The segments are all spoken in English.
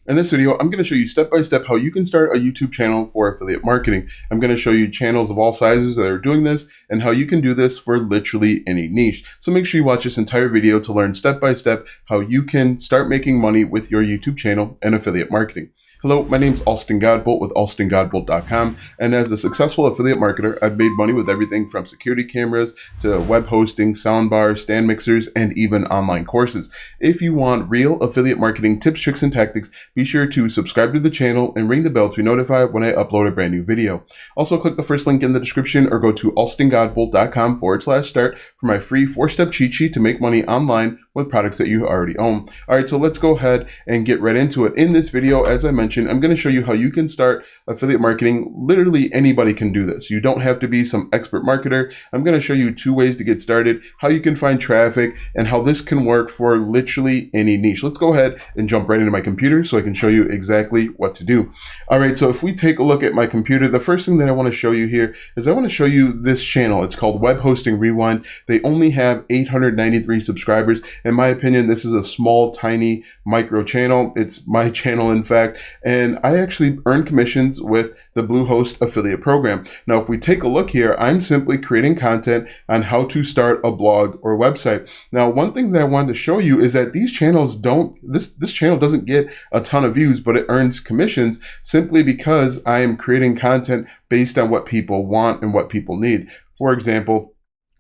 In this video, I'm going to show you step by step how you can start a YouTube channel for affiliate marketing. I'm going to show you channels of all sizes that are doing this and how you can do this for literally any niche. So make sure you watch this entire video to learn step by step how you can start making money with your YouTube channel and affiliate marketing. Hello, my name is Alston Godbolt with alstongodbolt.com, and as a successful affiliate marketer, I've made money with everything from security cameras to web hosting, soundbars, stand mixers, and even online courses. If you want real affiliate marketing tips, tricks, and tactics, be sure to subscribe to the channel and ring the bell to be notified when I upload a brand new video. Also, click the first link in the description or go to alstongodbolt.com/start for my free 4-step cheat sheet to make money online with products that you already own. All right, so let's go ahead and get right into it. In this video, as I mentioned, I'm going to show you how you can start affiliate marketing. Literally anybody can do this. You don't have to be some expert marketer. I'm going to show you 2 ways to get started, how you can find traffic, and how this can work for literally any niche. Let's go ahead and jump right into my computer so I can show you exactly what to do. All right, so if we take a look at my computer, the first thing that I want to show you here is I want to show you this channel. It's called Web Hosting Rewind. They only have 893 subscribers. In my opinion, this is a small, tiny micro channel. It's my channel, in fact, and I actually earn commissions with the Bluehost affiliate program. Now, if we take a look here, I'm simply creating content on how to start a blog or website. Now, one thing that I wanted to show you is that these channels this channel doesn't get a ton of views, but it earns commissions simply because I am creating content based on what people want and what people need. For example,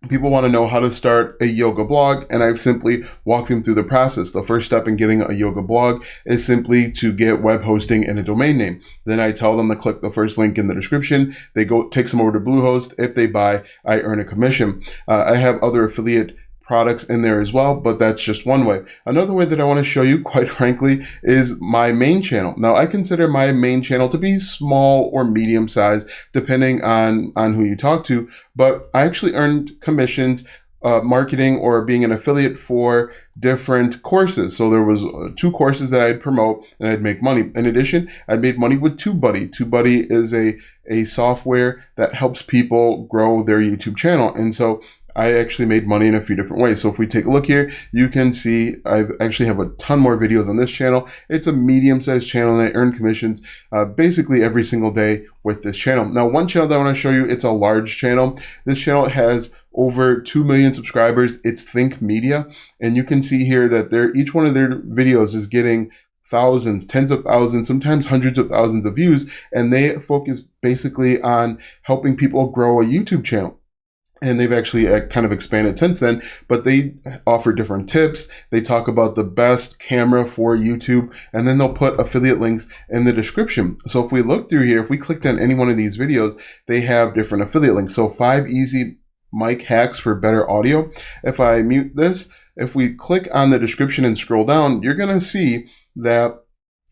people want to know how to start a yoga blog, and I've simply walked them through the process. The first step in getting a yoga blog is simply to get web hosting and a domain name. Then I tell them to click the first link in the description. They takes them over to Bluehost. If they buy, I earn a commission. I have other affiliate products in there as well, but that's just one way. Another way that I want to show you, quite frankly, is my main channel. Now, I consider my main channel to be small or medium size, depending on who you talk to, but I actually earned commissions marketing or being an affiliate for different courses. So there was 2 courses that I'd promote and I'd make money. In addition, I made money with TubeBuddy. TubeBuddy is a software that helps people grow their YouTube channel. And so I actually made money in a few different ways. So if we take a look here, you can see I actually have a ton more videos on this channel. It's a medium-sized channel and I earn commissions basically every single day with this channel. Now, one channel that I want to show you, it's a large channel. This channel has over 2 million subscribers. It's Think Media. And you can see here that each one of their videos is getting thousands, tens of thousands, sometimes hundreds of thousands of views. And they focus basically on helping people grow a YouTube channel. And they've actually kind of expanded since then, but they offer different tips. They talk about the best camera for YouTube, and then they'll put affiliate links in the description. So if we look through here, if we clicked on any one of these videos, they have different affiliate links. So 5 easy mic hacks for better audio. If I mute this, if we click on the description and scroll down, you're going to see that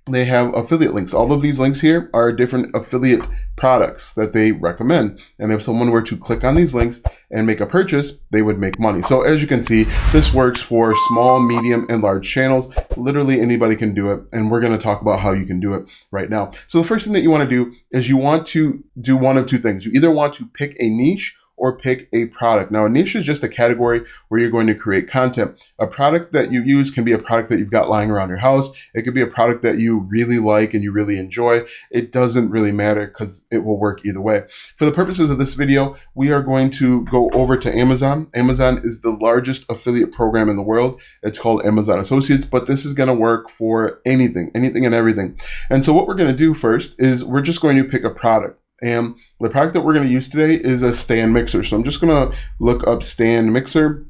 they have affiliate links. All of these links here are different affiliate products that they recommend. And if someone were to click on these links and make a purchase, they would make money. So as you can see, this works for small, medium, and large channels. Literally anybody can do it. And we're going to talk about how you can do it right now. So the first thing that you want to do is you want to do one of 2 things. You either want to pick a niche or pick a product. Now, a niche is just a category where you're going to create content. A product that you use can be a product that you've got lying around your house. It could be a product that you really like and you really enjoy. It doesn't really matter because it will work either way. For the purposes of this video, we are going to go over to Amazon. Amazon is the largest affiliate program in the world. It's called Amazon Associates, but this is going to work for anything and everything. And so what we're going to do first is we're just going to pick a product. And the product that we're going to use today is a stand mixer. So I'm just going to look up stand mixer.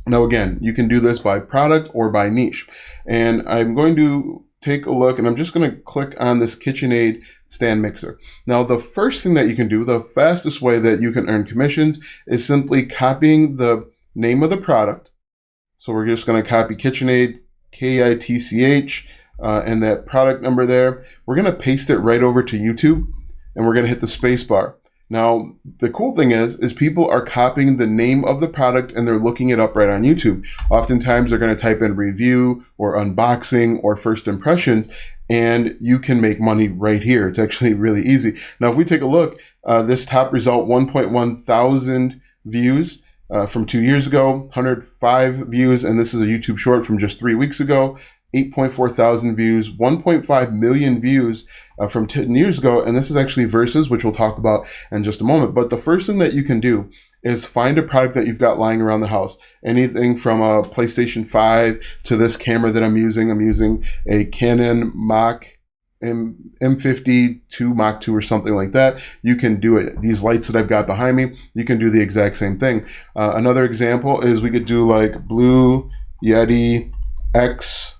Now, again, you can do this by product or by niche. And I'm going to take a look and I'm just going to click on this KitchenAid stand mixer. Now, the first thing that you can do, the fastest way that you can earn commissions is simply copying the name of the product. So we're just going to copy KitchenAid, KITCH, and that product number there. We're going to paste it right over to YouTube. And we're going to hit the space bar. Now, the cool thing is people are copying the name of the product and they're looking it up right on YouTube. Oftentimes, they're going to type in review or unboxing or first impressions, and you can make money right here. It's actually really easy. Now, if we take a look, this top result, 1.1 thousand views from 2 years ago, 105 views, and this is a YouTube short from just 3 weeks ago. 8.4 thousand views, 1.5 million views from 10 years ago. And this is actually versus, which we'll talk about in just a moment. But the first thing that you can do is find a product that you've got lying around the house. Anything from a PlayStation 5 to this camera that I'm using. I'm using a Canon M50 2 Mach 2 or something like that. You can do it. These lights that I've got behind me, you can do the exact same thing. Another example is we could do like Blue Yeti X.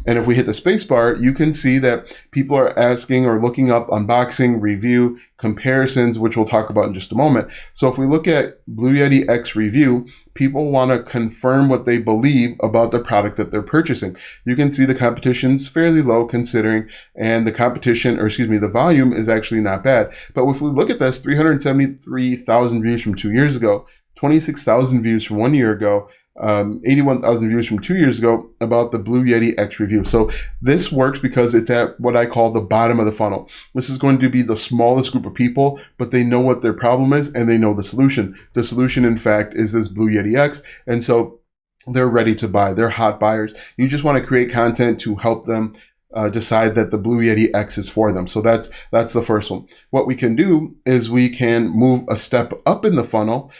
And if we hit the space bar, you can see that people are asking or looking up unboxing, review, comparisons, which we'll talk about in just a moment. So if we look at Blue Yeti X review, people want to confirm what they believe about the product that they're purchasing. You can see the competition's fairly low considering, and the competition, or excuse me, the volume is actually not bad. But if we look at this, 373,000 views from 2 years ago, 26,000 views from 1 year ago, 81,000 views from 2 years ago about the Blue Yeti X review. So this works because it's at what I call the bottom of the funnel. This is going to be the smallest group of people, but they know what their problem is and they know the solution. The solution, in fact, is this Blue Yeti X. And so they're ready to buy. They're hot buyers. You just want to create content to help them decide that the Blue Yeti X is for them. So that's the first one. What we can do is we can move a step up in the funnel.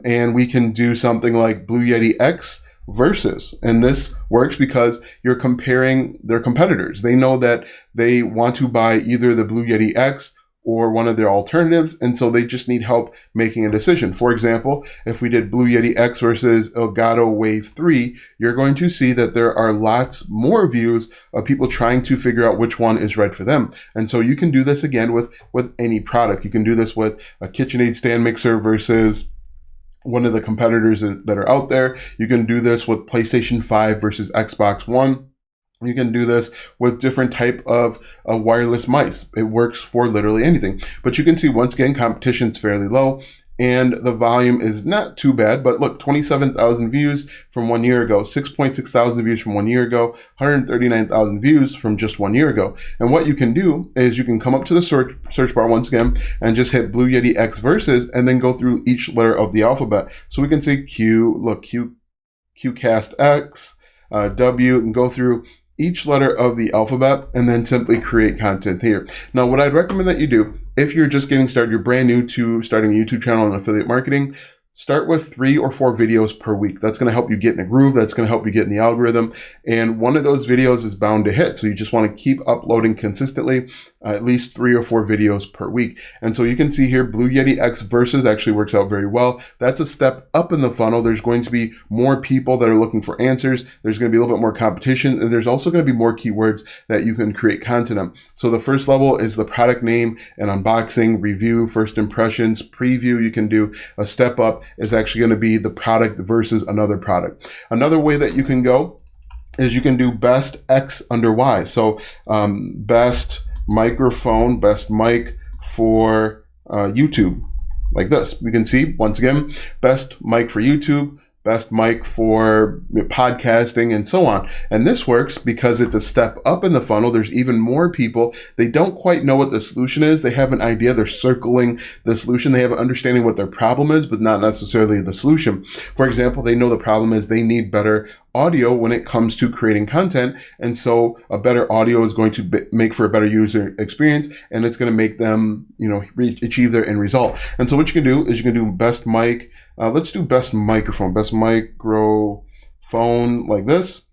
And we can do something like Blue Yeti X versus. And this works because you're comparing their competitors. They know that they want to buy either the Blue Yeti X or one of their alternatives. And so they just need help making a decision. For example, if we did Blue Yeti X versus Elgato Wave 3, you're going to see that there are lots more views of people trying to figure out which one is right for them. And so you can do this again with any product. You can do this with a KitchenAid stand mixer versus one of the competitors that are out there. You can do this with PlayStation 5 versus Xbox One. You can do this with different type of wireless mice. It works for literally anything. But you can see, once again, competition's fairly low. And the volume is not too bad, but look, 27,000 views from 1 year ago, 6.6 thousand views from 1 year ago, 139,000 views from just 1 year ago. And what you can do is you can come up to the search bar once again and just hit Blue Yeti X versus, and then go through each letter of the alphabet. So we can say Q, look, Qcast X, W, and go through each letter of the alphabet and then simply create content here. Now, what I'd recommend that you do, if you're just getting started, you're brand new to starting a YouTube channel and affiliate marketing, start with 3 or 4 videos per week. That's going to help you get in a groove. That's going to help you get in the algorithm. And one of those videos is bound to hit. So you just want to keep uploading consistently, at least 3 or 4 videos per week. And so you can see here, Blue Yeti X versus actually works out very well. That's a step up in the funnel. There's going to be more people that are looking for answers. There's going to be a little bit more competition. And there's also going to be more keywords that you can create content on. So the first level is the product name and unboxing, review, first impressions, preview. You can do a step up is actually going to be the product versus another product. Another way that you can go is you can do best X under Y. So best microphone, best mic for YouTube, like this. We can see, once again, best mic for YouTube, best mic for podcasting, and so on. And this works because it's a step up in the funnel. There's even more people. They don't quite know what the solution is. They have an idea. They're circling the solution. They have an understanding what their problem is, but not necessarily the solution. For example, they know the problem is they need better audio when it comes to creating content. And so a better audio is going to make for a better user experience, and it's going to make them, achieve their end result. And so what you can do is you can do best mic. Let's do best microphone, best microphone like this.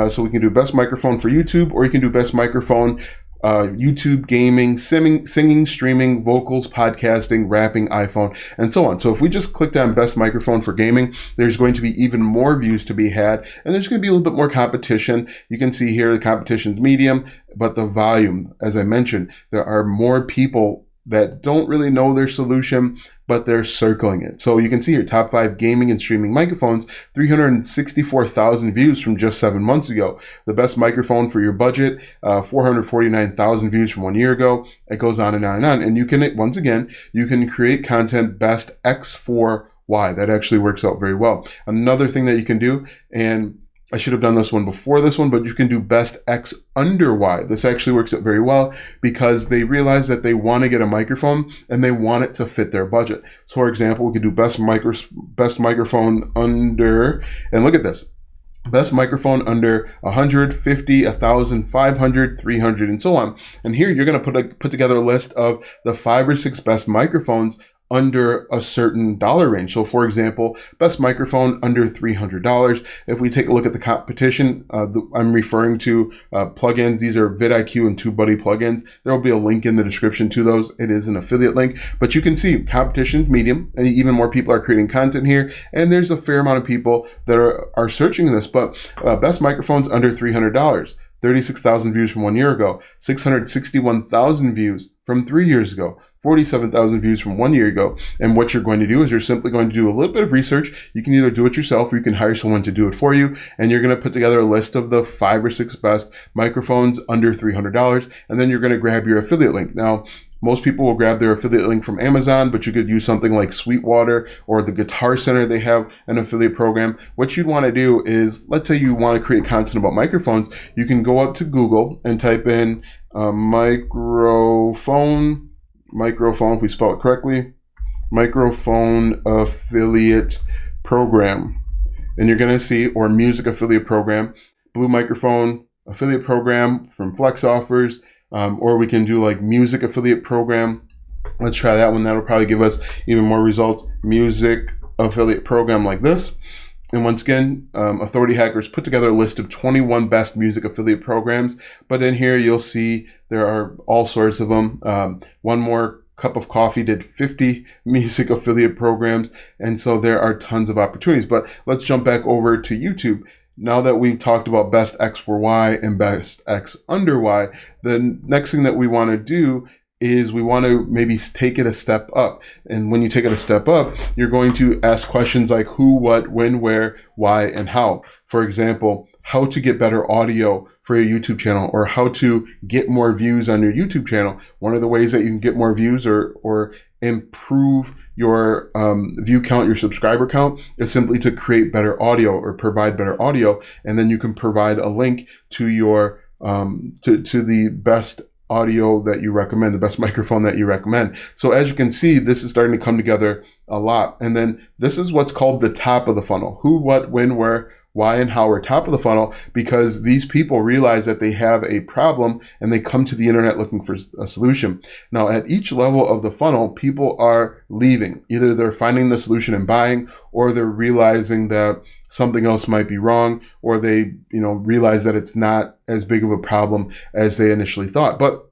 So we can do best microphone for YouTube, or you can do best microphone, YouTube, gaming, singing, streaming, vocals, podcasting, rapping, iPhone, and so on. So if we just clicked on best microphone for gaming, there's going to be even more views to be had, and there's going to be a little bit more competition. You can see here the competition's medium, but the volume, as I mentioned, there are more people that don't really know their solution, but they're circling it. So you can see here, top 5 gaming and streaming microphones, 364,000 views from just 7 months ago. The best microphone for your budget, 449,000 views from 1 year ago. It goes on and on and on. And you can, once again, you can create content best X for Y. That actually works out very well. Another thing that you can do, and I should have done this one before this one, but you can do best X under Y. This actually works out very well because they realize that they want to get a microphone and they want it to fit their budget. So for example, we could do best microphone under, and look at this. best microphone under 150, 1,000, 500, 300, and so on. And here you're going to put together a list of the 5 or 6 best migrophones under a certain dollar range. So for example, best microphone under $300. If we take a look at the competition, I'm referring to plugins. These are vidIQ and TubeBuddy plugins. There will be a link in the description to those. It is an affiliate link, but you can see competition medium, and even more people are creating content here. And there's a fair amount of people that are searching this, but best microphones under $300. 36,000 views from 1 year ago, 661,000 views from 3 years ago, 47,000 views from 1 year ago. And what you're going to do is you're simply going to do a little bit of research. You can either do it yourself or you can hire someone to do it for you. And you're going to put together a list of the 5 or 6 best microphones under $300. And then you're going to grab your affiliate link. Now, most people will grab their affiliate link from Amazon, but you could use something like Sweetwater or the Guitar Center. They have an affiliate program. What you'd want to do is, let's say you want to create content about microphones, you can go up to Google and type in microphone, if we spell it correctly, microphone affiliate program. And you're going to see, or music affiliate program, Blue Microphone affiliate program from Flex Offers. Or we can do like music affiliate program. Let's try that one. That'll probably give us even more results. Music affiliate program like this. And once again, Authority Hackers put together a list of 21 best music affiliate programs. But in here, you'll see there are all sorts of them. One More Cup of Coffee did 50 music affiliate programs. And so there are tons of opportunities. But let's jump back over to YouTube. Now that we've talked about best X for Y and best X under Y, the next thing that we want to do is we want to maybe take it a step up. And when you take it a step up, you're going to ask questions like who, what, when, where, why, and how. For example, how to get better audio for your YouTube channel, or how to get more views on your YouTube channel. One of the ways that you can get more views or improve your view count, your subscriber count, is simply to create better audio or provide better audio. And then you can provide a link to your to the best audio that you recommend, the best microphone that you recommend. So as you can see, this is starting to come together a lot. And then this is what's called the top of the funnel. Who, what, when, where, why, and how are top of the funnel, because these people realize that they have a problem and they come to the internet looking for a solution. Now, at each level of the funnel, people are leaving. Either they're finding the solution and buying, or they're realizing that something else might be wrong, or they, realize that it's not as big of a problem as they initially thought. But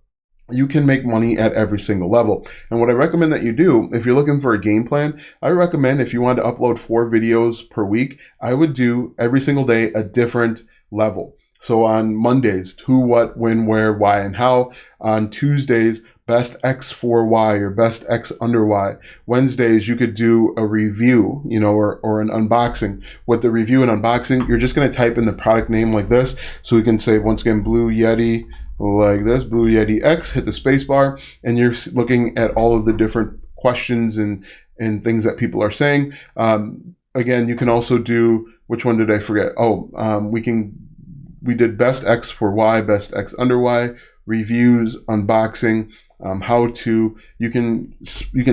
you can make money at every single level. And what I recommend that you do, if you're looking for a game plan, I recommend if you want to upload 4 videos per week, I would do every single day a different level. So on Mondays, who, what, when, where, why, and how. On Tuesdays, best X for Y or best X under Y. Wednesdays, you could do a review, or an unboxing. With the review and unboxing, you're just going to type in the product name like this. So we can say, once again, Blue Yeti, like this, Blue Yeti X, hit the space bar, and you're looking at all of the different questions and things that people are saying. Again, you can also do, which one did I forget? We did best X for Y, best X under Y, reviews, unboxing, how to, you can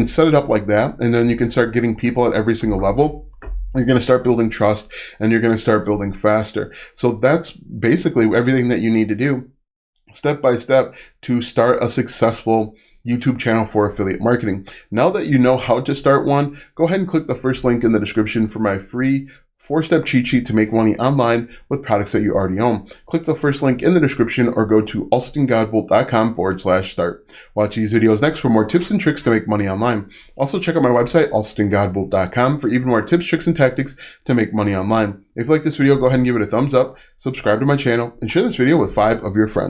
set it up like that, and then you can start getting people at every single level. You're going to start building trust, and you're going to start building faster. So that's basically everything that you need to do step by step to start a successful YouTube channel for affiliate marketing. Now that you know how to start one, go ahead and click the first link in the description for my free 4-step cheat sheet to make money online with products that you already own. Click the first link in the description or go to alstongodbolt.com/start. Watch these videos next for more tips and tricks to make money online. Also check out my website, alstongodbolt.com, for even more tips, tricks, and tactics to make money online. If you like this video, go ahead and give it a thumbs up, subscribe to my channel, and share this video with 5 of your friends.